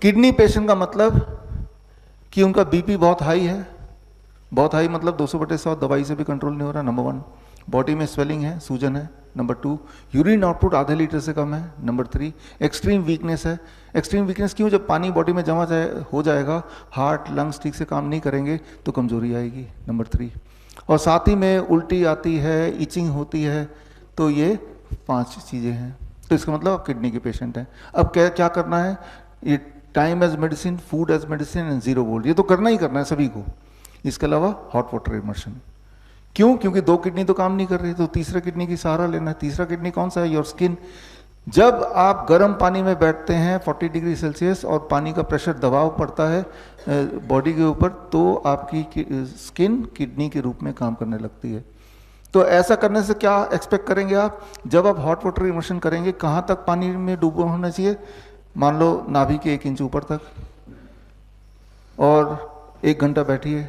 Kidney patient का मतलब कि उनका बीपी बहुत हाई है, बहुत हाई मतलब 200/100 दवाई से भी कंट्रोल नहीं हो रहा, नंबर 1। बॉडी में स्वेलिंग है, सूजन है, नंबर 2। यूरिन आउटपुट आधे लीटर से कम है, नंबर 3। एक्सट्रीम वीकनेस है। एक्सट्रीम वीकनेस क्यों? जब पानी बॉडी में जमा हो जाएगा, हार्ट लंग्स ठीक से काम नहीं करेंगे तो कमजोरी आएगी, नंबर 3। और साथ ही में उल्टी आती है, इचिंग होती है, तो ये 5 चीज़ें हैं। तो इसका मतलब आप किडनी के पेशेंट हैं। अब क्या करना है? ये time as medicine, food as medicine and 0 volt, ये तो करना ही करना है सभी को। इसके अलावा हॉट वाटर इमर्शन। क्यों? क्योंकि 2 किडनी तो काम नहीं कर रही, तो तीसरा किडनी की सहारा लेना है। तीसरा किडनी कौन सा है? Your skin. जब आप गर्म पानी में बैठते हैं 40 डिग्री सेल्सियस और पानी का प्रेशर दबाव पड़ता है बॉडी के ऊपर, तो आपकी स्किन किडनी के रूप में काम करने लगती है। तो ऐसा करने से क्या एक्सपेक्ट करेंगे आप? जब आप हॉट वाटर इमर्शन करेंगे, कहाँ तक पानी में डूबा होना चाहिए? मान लो नाभि के 1 इंच ऊपर तक, और 1 घंटा बैठिए।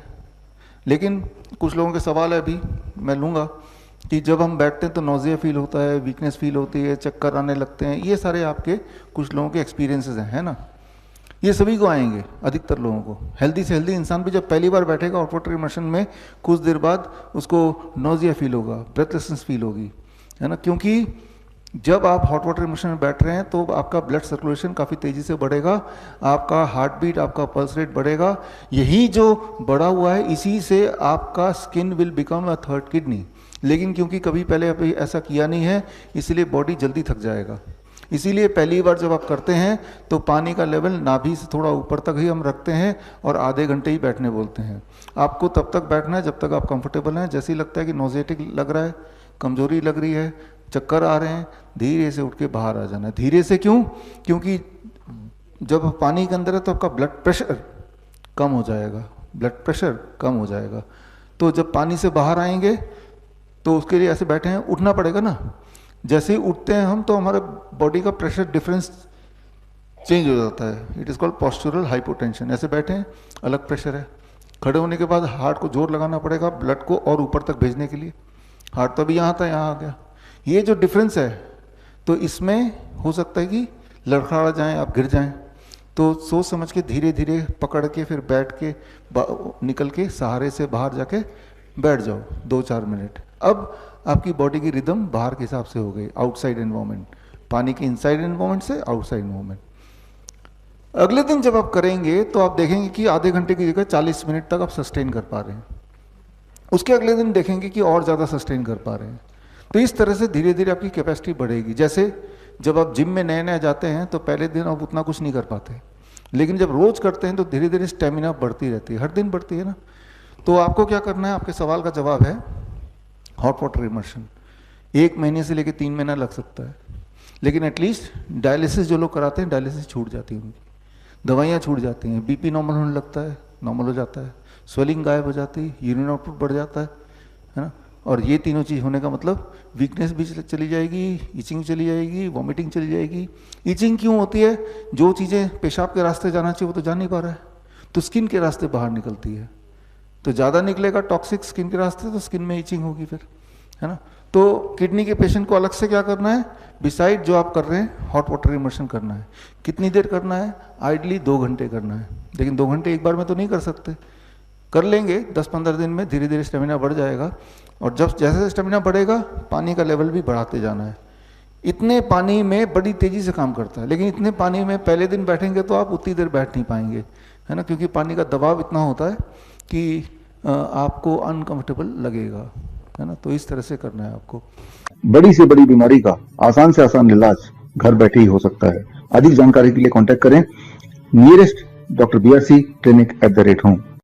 लेकिन कुछ लोगों के सवाल है, अभी मैं लूँगा, कि जब हम बैठते हैं तो नोज़िया फील होता है, वीकनेस फील होती है, चक्कर आने लगते हैं। ये सारे आपके कुछ लोगों के एक्सपीरियंसेस हैं, है ना? ये सभी को आएंगे, अधिकतर लोगों को। हेल्दी से हेल्दी इंसान भी जब पहली बार बैठेगा हॉट वाटर इमर्शन में, कुछ देर बाद उसको नोज़िया फील होगा, ब्रेथलेसनेस फील होगी, है ना? क्योंकि जब आप हॉट वाटर इमर्शन में बैठ रहे हैं तो आपका ब्लड सर्कुलेशन काफ़ी तेज़ी से बढ़ेगा, आपका हार्ट बीट, आपका पल्स रेट बढ़ेगा। यही जो बढ़ा हुआ है, इसी से आपका skin will become a 3rd kidney. लेकिन क्योंकि कभी पहले अभी ऐसा किया नहीं है, इसलिए बॉडी जल्दी थक जाएगा। इसीलिए पहली बार जब आप करते हैं तो पानी का लेवल नाभि से थोड़ा ऊपर तक ही हम रखते हैं और आधे घंटे ही बैठने बोलते हैं। आपको तब तक बैठना है जब तक आप कंफर्टेबल हैं। जैसे ही लगता है कि नोजेटिक लग रहा है, कमजोरी लग रही है, चक्कर आ रहे हैं, धीरे से उठ के बाहर आ जाना है। धीरे से क्यों? क्योंकि जब पानी के अंदर है तो आपका ब्लड प्रेशर कम हो जाएगा, ब्लड प्रेशर कम हो जाएगा। तो जब पानी से बाहर आएंगे तो उसके लिए ऐसे बैठे हैं, उठना पड़ेगा ना। जैसे ही उठते हैं हम तो हमारे बॉडी का प्रेशर डिफरेंस चेंज हो जाता है। It is called postural hypotension. ऐसे बैठे हैं, अलग प्रेशर है। खड़े होने के बाद हार्ट को जोर लगाना पड़ेगा ब्लड को और ऊपर तक भेजने के लिए। हार्ट तो अभी यहाँ था, यहाँ आ गया। ये जो डिफरेंस है, तो इसमें हो सकता है कि लड़खड़ा जाएं, आप गिर जाएं। तो सोच समझ के धीरे धीरे पकड़ के फिर बैठ के निकल के सहारे से बाहर जाके बैठ जाओ 2-4 मिनट। अब आपकी बॉडी की रिदम बाहर के हिसाब से हो गई, आउटसाइड एनवायरनमेंट, पानी के इनसाइड एनवायरनमेंट से आउटसाइड एनवायरनमेंट। अगले दिन जब आप करेंगे तो आप देखेंगे कि आधे घंटे की जगह 40 मिनट तक आप सस्टेन कर पा रहे हैं। उसके अगले दिन देखेंगे कि और ज़्यादा सस्टेन कर पा रहे हैं। तो इस तरह से धीरे धीरे आपकी कैपेसिटी बढ़ेगी। जैसे जब आप जिम में नए नए जाते हैं तो पहले दिन आप उतना कुछ नहीं कर पाते, लेकिन जब रोज़ करते हैं तो धीरे धीरे स्टेमिना बढ़ती रहती है, हर दिन बढ़ती है ना। तो आपको क्या करना है? आपके सवाल का जवाब है हॉट वाटर इमर्शन। 1 महीने से लेकर 3 महीना लग सकता है, लेकिन एटलीस्ट डायलिसिस जो लोग कराते हैं, डायलिसिस छूट जाती है उनकी, दवाइयाँ छूट जाती हैं, बीपी नॉर्मल होने लगता है, नॉर्मल हो जाता है, स्वेलिंग गायब हो जाती है, यूरिन आउटपुट बढ़ जाता है ना। और ये तीनों चीज़ होने का मतलब वीकनेस भी चली जाएगी, इचिंग चली जाएगी, वॉमिटिंग चली जाएगी। इचिंग क्यों होती है? जो चीज़ें पेशाब के रास्ते जाना चाहिए वो तो जा नहीं पा रहा है, तो स्किन के रास्ते बाहर निकलती है। तो ज़्यादा निकलेगा टॉक्सिक स्किन के रास्ते, तो स्किन में इचिंग होगी फिर, है ना। तो किडनी के पेशेंट को अलग से क्या करना है? बिसाइड जो आप कर रहे हैं हॉट वाटर इमर्शन करना है। कितनी देर करना है? आइडली 2 घंटे करना है। लेकिन 2 घंटे एक बार में तो नहीं कर सकते, कर लेंगे 10-15 दिन में, धीरे धीरे स्टेमिना बढ़ जाएगा। और जब जैसे स्टेमिना बढ़ेगा, पानी का लेवल भी बढ़ाते जाना है। इतने पानी में बड़ी तेज़ी से काम करता है, लेकिन इतने पानी में पहले दिन बैठेंगे तो आप उतनी देर बैठ नहीं पाएंगे, है ना, क्योंकि पानी का दबाव इतना होता है कि आपको अनकंफर्टेबल लगेगा, है ना। तो इस तरह से करना है आपको। बड़ी से बड़ी बीमारी का आसान से आसान इलाज घर बैठे ही हो सकता है। अधिक जानकारी के लिए कांटेक्ट करें nearest doctor BRC clinic @home।